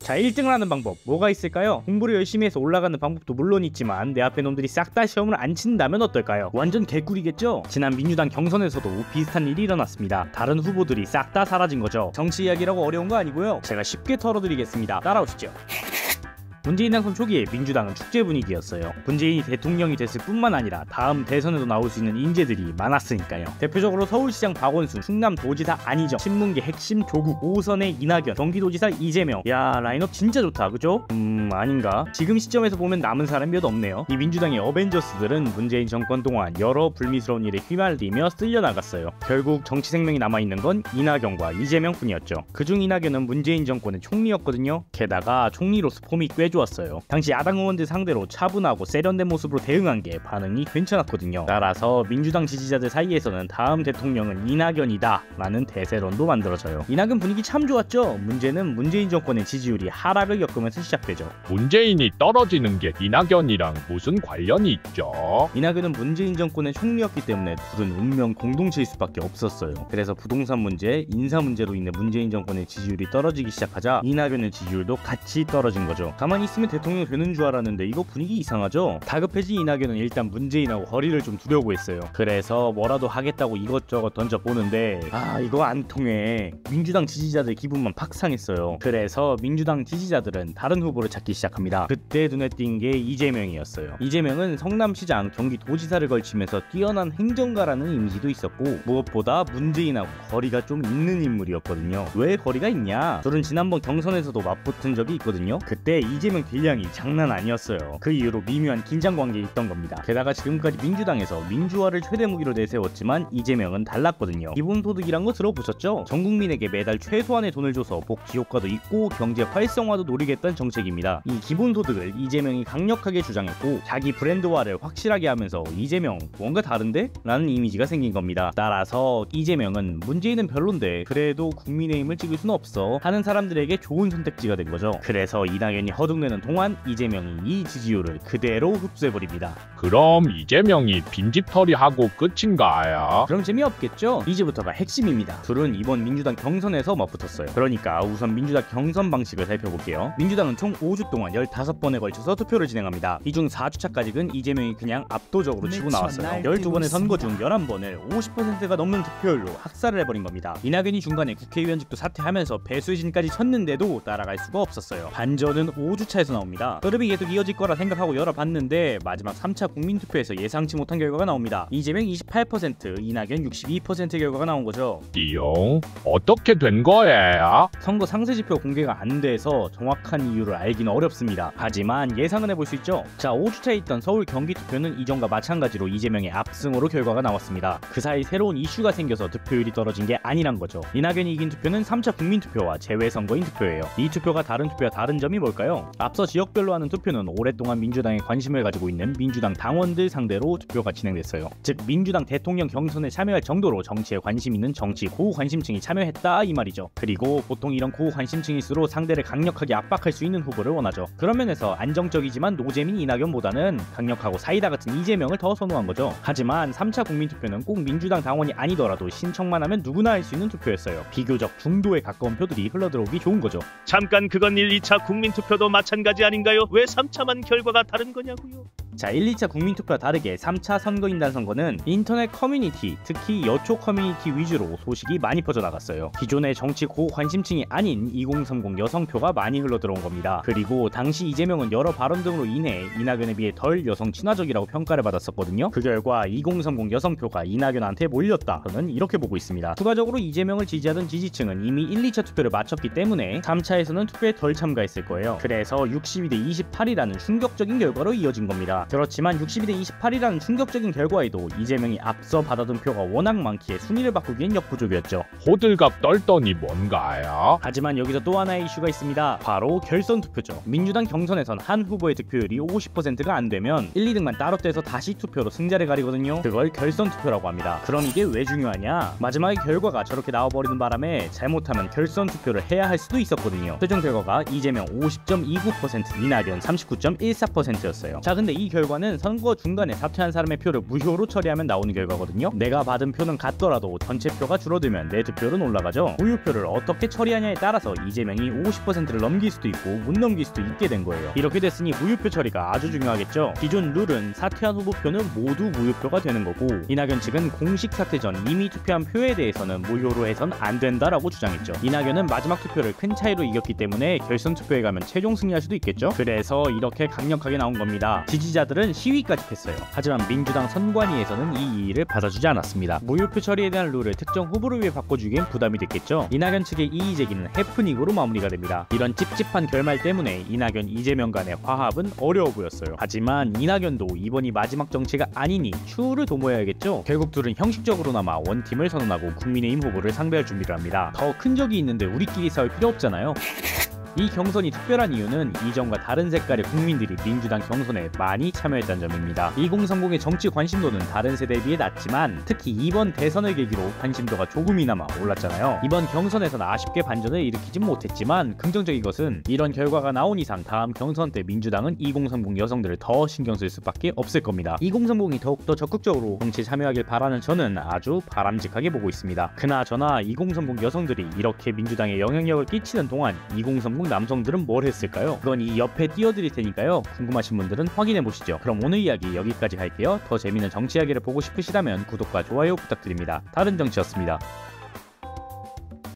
자, 1등을 하는 방법 뭐가 있을까요? 공부를 열심히 해서 올라가는 방법도 물론 있지만 내 앞에 놈들이 싹 다 시험을 안 친다면 어떨까요? 완전 개꿀이겠죠? 지난 민주당 경선에서도 비슷한 일이 일어났습니다. 다른 후보들이 싹 다 사라진 거죠. 정치 이야기라고 어려운 거 아니고요. 제가 쉽게 털어드리겠습니다. 따라오시죠. 문재인 당선 초기에 민주당은 축제 분위기였어요. 문재인이 대통령이 됐을 뿐만 아니라 다음 대선에도 나올 수 있는 인재들이 많았으니까요. 대표적으로 서울시장 박원순, 충남도지사 안희정, 신문계 핵심 조국, 5선의 이낙연, 경기도지사 이재명. 야, 라인업 진짜 좋다, 그죠? 아닌가? 지금 시점에서 보면 남은 사람이 몇 없네요. 이 민주당의 어벤져스들은 문재인 정권 동안 여러 불미스러운 일에 휘말리며 쓸려나갔어요. 결국 정치 생명이 남아있는 건 이낙연과 이재명뿐이었죠. 그중 이낙연은 문재인 정권의 총리였거든요. 게다가 총리로서 폼이 꽤 좋았어요. 당시 야당 의원들 상대로 차분하고 세련된 모습으로 대응한 게 반응이 괜찮았거든요. 따라서 민주당 지지자들 사이에서는 다음 대통령은 이낙연이다 라는 대세론도 만들어져요. 이낙연 분위기 참 좋았죠. 문제는 문재인 정권의 지지율이 하락을 겪으면서 시작되죠. 문재인이 떨어지는 게 이낙연이랑 무슨 관련이 있죠? 이낙연은 문재인 정권의 총리였기 때문에 둘은 운명 공동체일 수밖에 없었어요. 그래서 부동산 문제, 인사 문제로 인해 문재인 정권의 지지율이 떨어지기 시작하자 이낙연의 지지율도 같이 떨어진 거죠. 가만히 있으면 대통령이 되는 줄 알았는데 이거 분위기 이상하죠? 다급해진 이낙연은 일단 문재인하고 거리를 좀 두려고 했어요. 그래서 뭐라도 하겠다고 이것저것 던져보는데 이거 안 통해. 민주당 지지자들 기분만 팍 상했어요. 그래서 민주당 지지자들은 다른 후보를 찾기 시작합니다. 그때 눈에 띈 게 이재명이었어요. 이재명은 성남시장, 경기도지사를 걸치면서 뛰어난 행정가라는 이미지도 있었고 무엇보다 문재인하고 거리가 좀 있는 인물이었거든요. 왜 거리가 있냐? 둘은 지난번 경선에서도 맞붙은 적이 있거든요. 그때 이재명 딜량이 장난 아니었어요. 그 이후로 미묘한 긴장관계에 있던 겁니다. 게다가 지금까지 민주당에서 민주화를 최대 무기로 내세웠지만 이재명은 달랐거든요. 기본소득이란 거 들어보셨죠? 전 국민에게 매달 최소한의 돈을 줘서 복지효과도 있고 경제 활성화도 노리겠다는 정책입니다. 이 기본소득을 이재명이 강력하게 주장했고 자기 브랜드화를 확실하게 하면서 이재명 뭔가 다른데? 라는 이미지가 생긴 겁니다. 따라서 이재명은 문재인은 별론데 그래도 국민의힘을 찍을 수는 없어 하는 사람들에게 좋은 선택지가 된 거죠. 그래서 이낙연이 허둥대는 동안 이재명이 이 지지율을 그대로 흡수해버립니다. 그럼 이재명이 빈집털이하고 끝인가요? 그럼 재미없겠죠? 이제부터가 핵심입니다. 둘은 이번 민주당 경선에서 맞붙었어요. 그러니까 우선 민주당 경선 방식을 살펴볼게요. 민주당은 총 5주 동안 15번에 걸쳐서 투표를 진행합니다. 이 중 4주차까지는 이재명이 그냥 압도적으로 치고 나왔어요. 12번의 선거 중 11번을 50%가 넘는 득표율로 학살을 해버린 겁니다. 이낙연이 중간에 국회의원직도 사퇴하면서 배수진까지 쳤는데도 따라갈 수가 없었어요. 반전은 5주차에서 나옵니다. 흐름이 계속 이어질 거라 생각하고 열어봤는데 마지막 3차 국민투표에서 예상치 못한 결과가 나옵니다. 이재명 28%, 이낙연 62% 결과가 나온 거죠. 이용 어떻게 된 거예요? 선거 상세지표 공개가 안 돼서 정확한 이유를 알기는 어렵습니다. 하지만 예상은 해볼 수 있죠. 자, 5주차에 있던 서울 경기 투표는 이전과 마찬가지로 이재명의 압승으로 결과가 나왔습니다. 그 사이 새로운 이슈가 생겨서 득표율이 떨어진 게 아니란 거죠. 이낙연이 이긴 투표는 3차 국민투표와 재외선거인 투표예요. 이 투표가 다른 투표와 다른 점이 뭘까요? 앞서 지역별로 하는 투표는 오랫동안 민주당에 관심을 가지고 있는 민주당 당원들 상대로 투표가 진행됐어요. 즉 민주당 대통령 경선에 참여할 정도로 정치에 관심 있는 정치 고관심층이 참여했다 이 말이죠. 그리고 보통 이런 고관심층일수록 상대를 강력하게 압박할 수 있는 후보를 원하죠. 그런 면에서 안정적이지만 노재민 이낙연보다는 강력하고 사이다 같은 이재명을 더 선호한 거죠. 하지만 3차 국민투표는 꼭 민주당 당원이 아니더라도 신청만 하면 누구나 할 수 있는 투표였어요. 비교적 중도에 가까운 표들이 흘러들어오기 좋은 거죠. 잠깐 그건 1, 2차 국민투표도 마찬가지 아닌가요? 왜 3차만 결과가 다른 거냐고요? 자, 1, 2차 국민투표와 다르게 3차 선거인단 선거는 인터넷 커뮤니티, 특히 여초 커뮤니티 위주로 소식이 많이 퍼져나갔어요. 기존의 정치 고관심층이 아닌 2030 여성표가 많이 흘러들어온 겁니다. 그리고 당시 이재명은 여러 발언 등으로 인해 이낙연에 비해 덜 여성 친화적이라고 평가를 받았었거든요. 그 결과 2030 여성표가 이낙연한테 몰렸다. 저는 이렇게 보고 있습니다. 추가적으로 이재명을 지지하던 지지층은 이미 1, 2차 투표를 마쳤기 때문에 3차에서는 투표에 덜 참가했을 거예요. 그래서 62대 28이라는 충격적인 결과로 이어진 겁니다. 그렇지만 62대 28이라는 충격적인 결과에도 이재명이 앞서 받아둔 표가 워낙 많기에 순위를 바꾸기엔 역부족이었죠. 호들갑 떨더니 뭔가요? 하지만 여기서 또 하나의 이슈가 있습니다. 바로 결선 투표죠. 민주당 경선에선 한 후보의 득표율이 50%가 안 되면 1, 2등만 따로 떼서 다시 투표로 승자를 가리거든요. 그걸 결선 투표라고 합니다. 그럼 이게 왜 중요하냐? 마지막에 결과가 저렇게 나와버리는 바람에 잘못하면 결선 투표를 해야 할 수도 있었거든요. 최종 결과가 이재명 50.29%, 이낙연 39.14%였어요. 자, 근데 이 결과는 선거 중간에 사퇴한 사람의 표를 무효로 처리하면 나오는 결과거든요. 내가 받은 표는 같더라도 전체 표가 줄어들면 내 득표는 올라가죠. 무효표를 어떻게 처리하냐에 따라서 이재명이 50%를 넘길 수도 있고 못 넘길 수도 있게 된 거예요. 이렇게 됐으니 무효표 처리가 아주 중요하겠죠. 기존 룰은 사퇴한 후보표는 모두 무효표가 되는 거고, 이낙연 측은 공식 사퇴 전 이미 투표한 표에 대해서는 무효로 해선 안 된다라고 주장했죠. 이낙연은 마지막 투표를 큰 차이로 이겼기 때문에 결선 투표에 가면 최종 승리할 수도 있겠죠. 그래서 이렇게 강력하게 나온 겁니다. 지지자들은 시위까지 했어요. 하지만 민주당 선관위에서는 이 이의를 받아주지 않았습니다. 무효표 처리에 대한 룰을 특정 후보를 위해 바꿔주기엔 부담이 됐겠죠. 이낙연 측의 이의 제기는 해프닝으로 마무리가 됩니다. 이런 찝찝한 결말 때문에 이낙연, 이재명 간의 화합은 어려워 보였어요. 하지만 이낙연도 이번이 마지막 정치가 아니니 추후를 도모해야겠죠. 결국 둘은 형식적으로나마 원팀을 선언하고 국민의힘 후보를 상대할 준비를 합니다. 더 큰 적이 있는데 우리끼리 싸울 필요 없잖아요. 이 경선이 특별한 이유는 이전과 다른 색깔의 국민들이 민주당 경선에 많이 참여했다는 점입니다. 2030의 정치 관심도는 다른 세대에 비해 낮지만 특히 이번 대선을 계기로 관심도가 조금이나마 올랐잖아요. 이번 경선에서는 아쉽게 반전을 일으키진 못했지만 긍정적인 것은 이런 결과가 나온 이상 다음 경선 때 민주당은 2030 여성들을 더 신경 쓸 수밖에 없을 겁니다. 2030이 더욱더 적극적으로 정치에 참여하길 바라는 저는 아주 바람직하게 보고 있습니다. 그나저나 2030 여성들이 이렇게 민주당에 영향력을 끼치는 동안 2030 남성들은 뭘 했을까요? 그건 이 옆에 띄워드릴 테니까요. 궁금하신 분들은 확인해보시죠. 그럼 오늘 이야기 여기까지 할게요. 더 재미있는 정치 이야기를 보고 싶으시다면 구독과 좋아요 부탁드립니다. 다른 정치였습니다.